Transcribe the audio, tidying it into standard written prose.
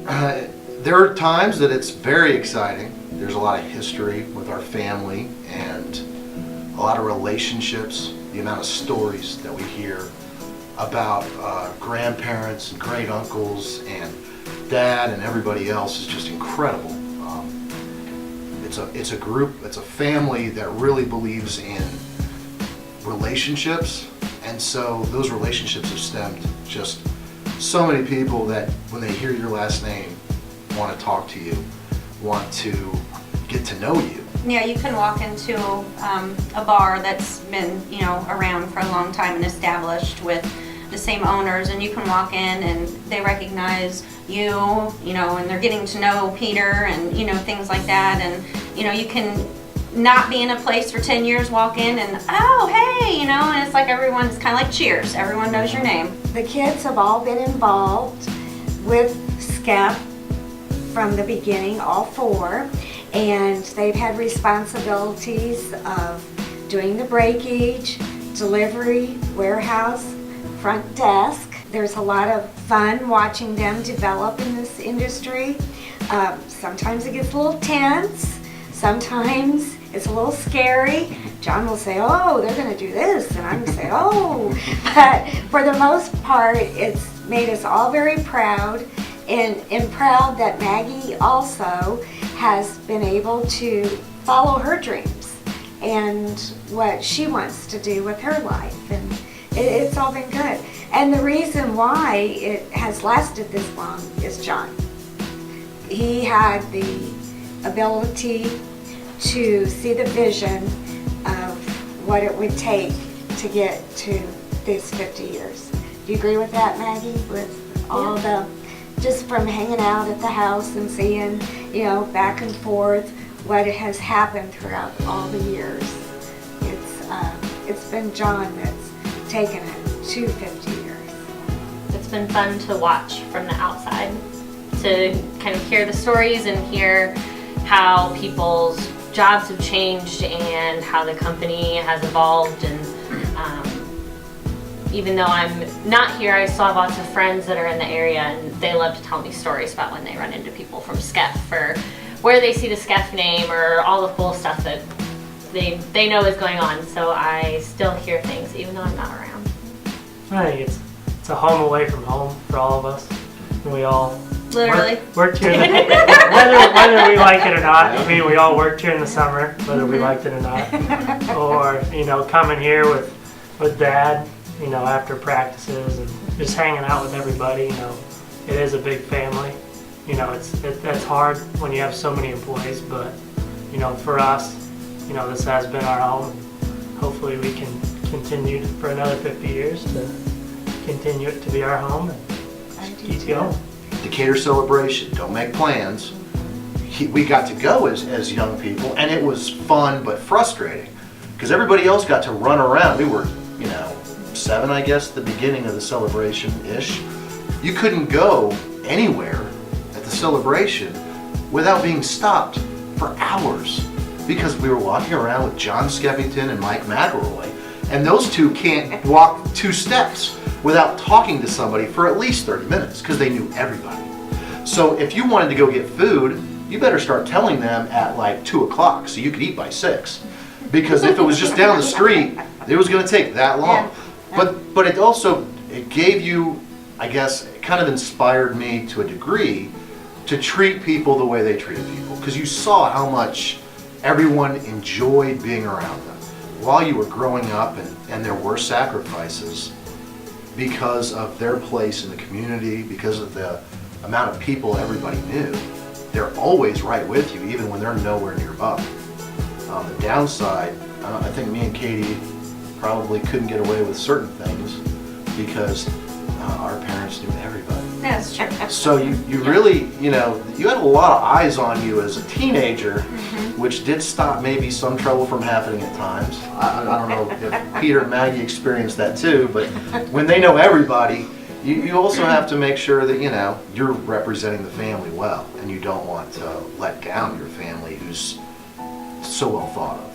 There are times that it's very exciting. There's a lot of history with our family and a lot of relationships, the amount of stories that we hear about grandparents and great uncles and dad and everybody else is just incredible. It's a group, it's a family that really believes in relationships, and so those relationships have stemmed just so many people that when they hear your last name want to talk to you, want to get to know you. Yeah, you can walk into a bar that's been, around for a long time and established with the same owners, and you can walk in and they recognize you, and they're getting to know Peter and, things like that. And, you can not be in a place for 10 years, walk in and, oh, hey, and it's like everyone's kind of like Cheers. Everyone knows your name. The kids have all been involved with Skeff from the beginning, all four, and they've had responsibilities of doing the breakage, delivery, warehouse, front desk. There's a lot of fun watching them develop in this industry. Sometimes it gets a little tense. Sometimes it's a little scary. John will say, oh, they're going to do this, and I'm going to say, oh. But for the most part, it's made us all very proud, and proud that Maggie also has been able to follow her dreams and what she wants to do with her life. And it's all been good. And the reason why it has lasted this long is John. He had the ability to see the vision of what it would take to get to these 50 years. Do you agree with that, Maggie? With all the, just from hanging out at the house and seeing, back and forth, what has happened throughout all the years. It's been John that's taken it to 50 years. It's been fun to watch from the outside, to kind of hear the stories and hear how people's jobs have changed and how the company has evolved. And even though I'm not here, I still have lots of friends that are in the area, and they love to tell me stories about when they run into people from Skeff, or where they see the Skeff name, or all the cool stuff that they know is going on. So I still hear things even though I'm not around. I think it's a home away from home for all of us. And we all Literally. worked here. Whether we like it or not. I mean, we all worked here in the summer, whether we liked it or not. Or, coming here with Dad, after practices and just hanging out with everybody. It is a big family. That's hard when you have so many employees, but, for us, this has been our home. Hopefully we can continue for another 50 years to continue it to be our home and keep going. Decatur celebration, don't make plans. We got to go as young people, and it was fun but frustrating because everybody else got to run around. We were, 7, I guess, the beginning of the celebration-ish. You couldn't go anywhere at the celebration without being stopped for hours because we were walking around with John Skeffington and Mike McElroy, and those two can't walk 2 steps without talking to somebody for at least 30 minutes because they knew everybody. So if you wanted to go get food, you better start telling them at like 2 o'clock so you could eat by 6. Because if it was just down the street, it was going to take that long. But it gave you, I guess, it kind of inspired me to a degree to treat people the way they treated people. Because you saw how much everyone enjoyed being around them. While you were growing up, and there were sacrifices because of their place in the community, because of the amount of people everybody knew, they're always right with you, even when they're nowhere nearby. The downside, I think me and Katie probably couldn't get away with certain things because our parents knew everybody. That's true. So you really, you had a lot of eyes on you as a teenager, which did stop maybe some trouble from happening at times. I don't know if Peter and Maggie experienced that too, but when they know everybody, you also have to make sure that, you're representing the family well, and you don't want to let down your family who's so well thought of.